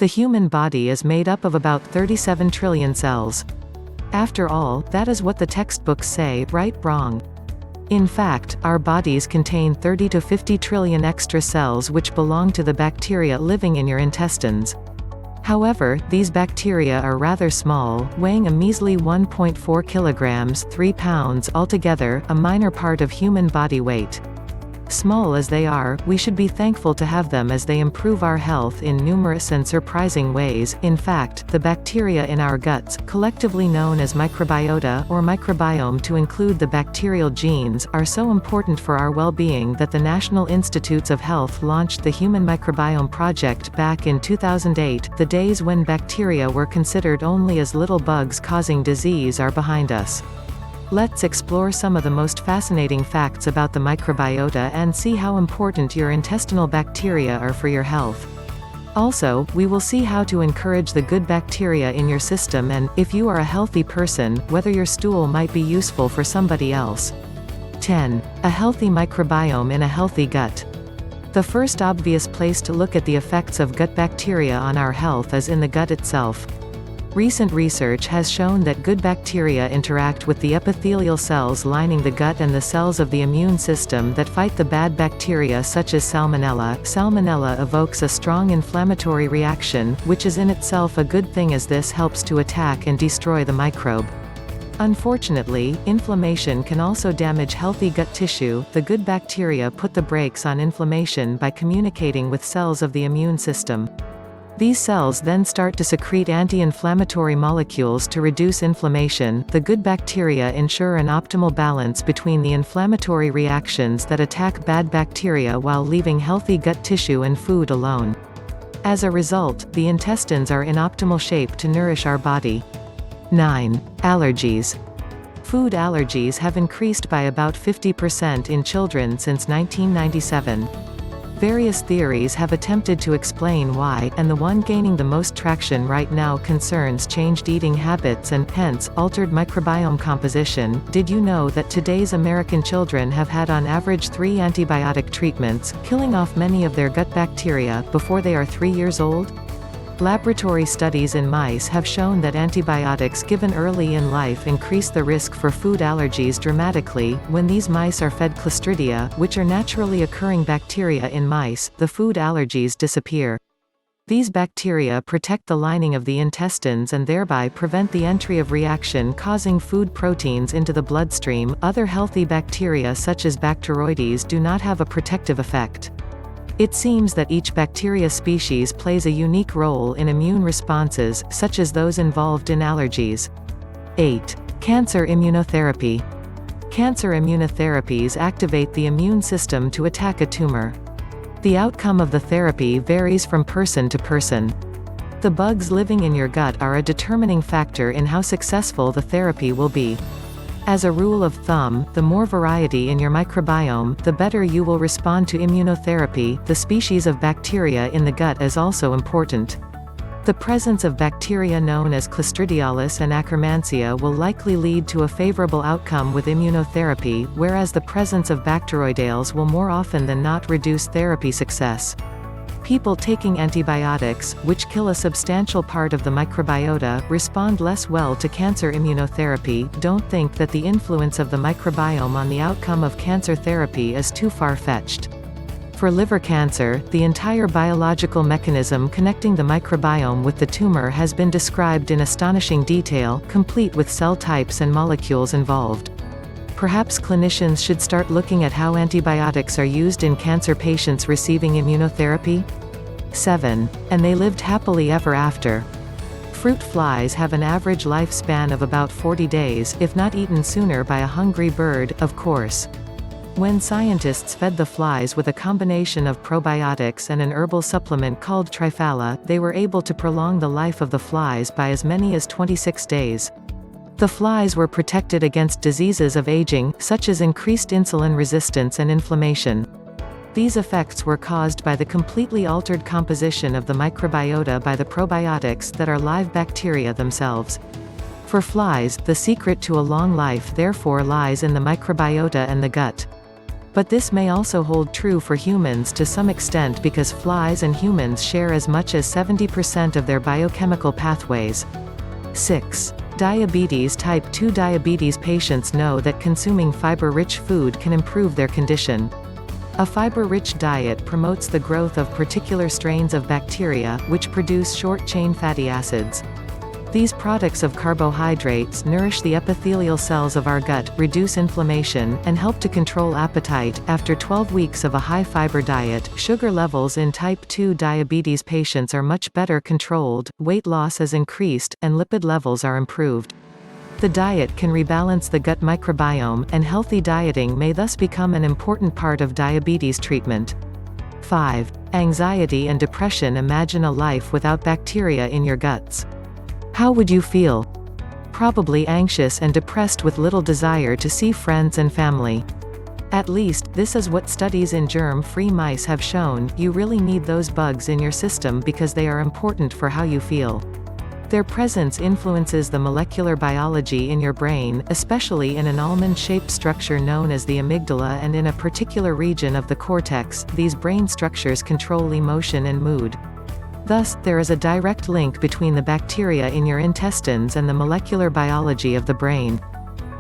The human body is made up of about 37 trillion cells. After all, that is what the textbooks say, right? Wrong. In fact, our bodies contain 30 to 50 trillion extra cells which belong to the bacteria living in your intestines. However, these bacteria are rather small, weighing a measly 1.4 kilograms, 3 pounds altogether, a minor part of human body weight. Small as they are, we should be thankful to have them as they improve our health in numerous and surprising ways. In fact, the bacteria in our guts, collectively known as microbiota or microbiome to include the bacterial genes, are so important for our well-being that the National Institutes of Health launched the Human Microbiome Project back in 2008. The days when bacteria were considered only as little bugs causing disease are behind us. Let's explore some of the most fascinating facts about the microbiota and see how important your intestinal bacteria are for your health. Also, we will see how to encourage the good bacteria in your system and, if you are a healthy person, whether your stool might be useful for somebody else. 10. A healthy microbiome in a healthy gut. The first obvious place to look at the effects of gut bacteria on our health is in the gut itself. Recent research has shown that good bacteria interact with the epithelial cells lining the gut and the cells of the immune system that fight the bad bacteria such as Salmonella. Salmonella evokes a strong inflammatory reaction, which is in itself a good thing as this helps to attack and destroy the microbe. Unfortunately, inflammation can also damage healthy gut tissue. The good bacteria put the brakes on inflammation by communicating with cells of the immune system. These cells then start to secrete anti-inflammatory molecules to reduce inflammation. The good bacteria ensure an optimal balance between the inflammatory reactions that attack bad bacteria while leaving healthy gut tissue and food alone. As a result, the intestines are in optimal shape to nourish our body. 9. Allergies. Food allergies have increased by about 50% in children since 1997. Various theories have attempted to explain why, and the one gaining the most traction right now concerns changed eating habits and, hence, altered microbiome composition. Did you know that today's American children have had on average 3 antibiotic treatments, killing off many of their gut bacteria, before they are 3 years old? Laboratory studies in mice have shown that antibiotics given early in life increase the risk for food allergies dramatically. When these mice are fed Clostridia, which are naturally occurring bacteria in mice, the food allergies disappear. These bacteria protect the lining of the intestines and thereby prevent the entry of reaction causing food proteins into the bloodstream. Other healthy bacteria such as Bacteroides do not have a protective effect. It seems that each bacteria species plays a unique role in immune responses, such as those involved in allergies. 8. Cancer immunotherapy. Cancer immunotherapies activate the immune system to attack a tumor. The outcome of the therapy varies from person to person. The bugs living in your gut are a determining factor in how successful the therapy will be. As a rule of thumb, the more variety in your microbiome, the better you will respond to immunotherapy. The species of bacteria in the gut is also important. The presence of bacteria known as Clostridialis and Akkermansia will likely lead to a favorable outcome with immunotherapy, whereas the presence of Bacteroides will more often than not reduce therapy success. People taking antibiotics, which kill a substantial part of the microbiota, respond less well to cancer immunotherapy. Don't think that the influence of the microbiome on the outcome of cancer therapy is too far-fetched. For liver cancer, the entire biological mechanism connecting the microbiome with the tumor has been described in astonishing detail, complete with cell types and molecules involved. Perhaps clinicians should start looking at how antibiotics are used in cancer patients receiving immunotherapy. 7. And they lived happily ever after. Fruit flies have an average lifespan of about 40 days, if not eaten sooner by a hungry bird, of course. When scientists fed the flies with a combination of probiotics and an herbal supplement called Triphala, they were able to prolong the life of the flies by as many as 26 days. The flies were protected against diseases of aging, such as increased insulin resistance and inflammation. These effects were caused by the completely altered composition of the microbiota by the probiotics that are live bacteria themselves. For flies, the secret to a long life therefore lies in the microbiota and the gut. But this may also hold true for humans to some extent because flies and humans share as much as 70% of their biochemical pathways. 6. Diabetes. Type 2 diabetes patients know that consuming fiber-rich food can improve their condition. A fiber-rich diet promotes the growth of particular strains of bacteria, which produce short-chain fatty acids. These products of carbohydrates nourish the epithelial cells of our gut, reduce inflammation, and help to control appetite. After 12 weeks of a high-fiber diet, sugar levels in type 2 diabetes patients are much better controlled, weight loss is increased, and lipid levels are improved. The diet can rebalance the gut microbiome, and healthy dieting may thus become an important part of diabetes treatment. 5. Anxiety and depression. Imagine a life without bacteria in your guts. How would you feel? Probably anxious and depressed with little desire to see friends and family. At least, this is what studies in germ-free mice have shown. You really need those bugs in your system because they are important for how you feel. Their presence influences the molecular biology in your brain, especially in an almond-shaped structure known as the amygdala, and in a particular region of the cortex. These brain structures control emotion and mood. Thus, there is a direct link between the bacteria in your intestines and the molecular biology of the brain.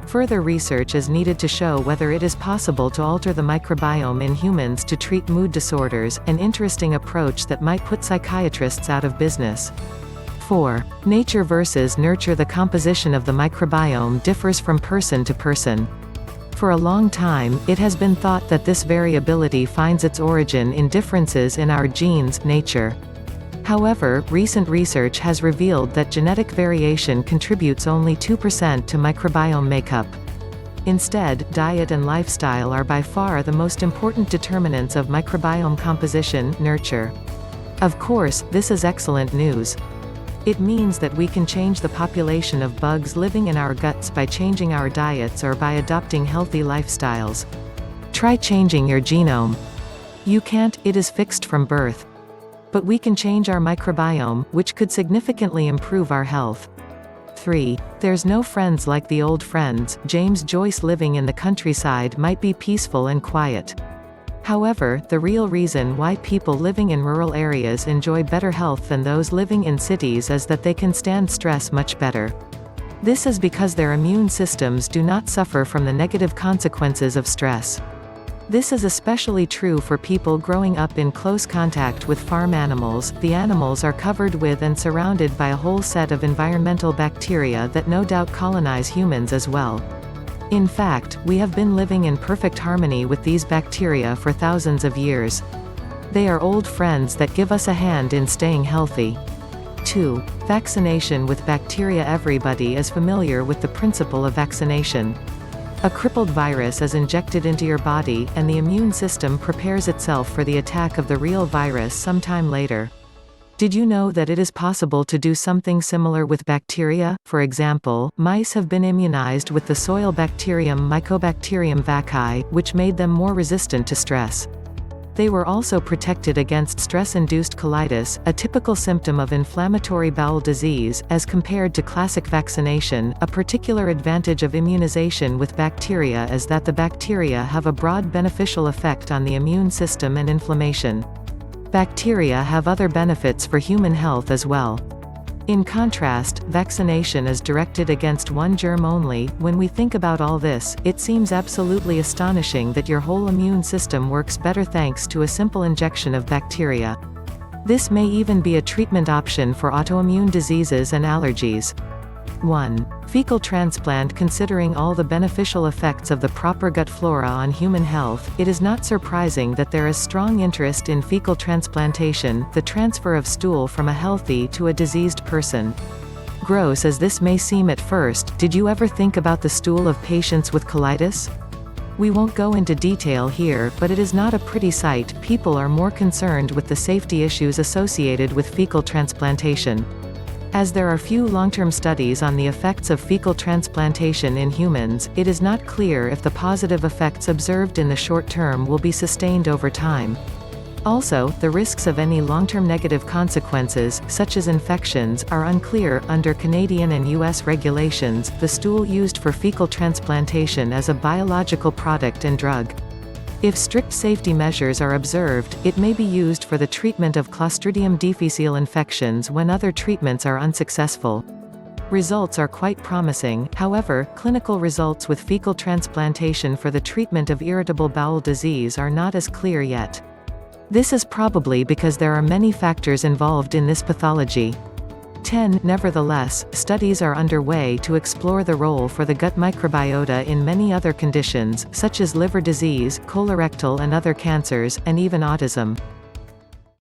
Further research is needed to show whether it is possible to alter the microbiome in humans to treat mood disorders, an interesting approach that might put psychiatrists out of business. 4. Nature versus nurture. The composition of the microbiome differs from person to person. For a long time, it has been thought that this variability finds its origin in differences in our genes, nature. However, recent research has revealed that genetic variation contributes only 2% to microbiome makeup. Instead, diet and lifestyle are by far the most important determinants of microbiome composition, nurture. Of course, this is excellent news. It means that we can change the population of bugs living in our guts by changing our diets or by adopting healthy lifestyles. Try changing your genome. You can't, it is fixed from birth. But we can change our microbiome, which could significantly improve our health. 3. There's no friends like the old friends. James Joyce. Living in the countryside might be peaceful and quiet. However, the real reason why people living in rural areas enjoy better health than those living in cities is that they can stand stress much better. This is because their immune systems do not suffer from the negative consequences of stress. This is especially true for people growing up in close contact with farm animals. The animals are covered with and surrounded by a whole set of environmental bacteria that no doubt colonize humans as well. In fact, we have been living in perfect harmony with these bacteria for thousands of years. They are old friends that give us a hand in staying healthy. 2. Vaccination with bacteria. Everybody is familiar with the principle of vaccination. A crippled virus is injected into your body, and the immune system prepares itself for the attack of the real virus sometime later. Did you know that it is possible to do something similar with bacteria? For example, mice have been immunized with the soil bacterium Mycobacterium vaccae, which made them more resistant to stress. They were also protected against stress-induced colitis, a typical symptom of inflammatory bowel disease, as compared to classic vaccination. A particular advantage of immunization with bacteria is that the bacteria have a broad beneficial effect on the immune system and inflammation. Bacteria have other benefits for human health as well. In contrast, vaccination is directed against one germ only. When we think about all this, it seems absolutely astonishing that your whole immune system works better thanks to a simple injection of bacteria. This may even be a treatment option for autoimmune diseases and allergies. 1. Fecal transplant. Considering all the beneficial effects of the proper gut flora on human health, it is not surprising that there is strong interest in fecal transplantation, the transfer of stool from a healthy to a diseased person. Gross as this may seem at first, did you ever think about the stool of patients with colitis? We won't go into detail here, but it is not a pretty sight. People are more concerned with the safety issues associated with fecal transplantation. As there are few long-term studies on the effects of fecal transplantation in humans, it is not clear if the positive effects observed in the short term will be sustained over time. Also, the risks of any long-term negative consequences, such as infections, are unclear. Under Canadian and U.S. regulations, the stool used for fecal transplantation is a biological product and drug. If strict safety measures are observed, it may be used for the treatment of Clostridium difficile infections when other treatments are unsuccessful. Results are quite promising, however, clinical results with fecal transplantation for the treatment of irritable bowel disease are not as clear yet. This is probably because there are many factors involved in this pathology. 10. Nevertheless, studies are underway to explore the role for the gut microbiota in many other conditions, such as liver disease, colorectal and other cancers, and even autism.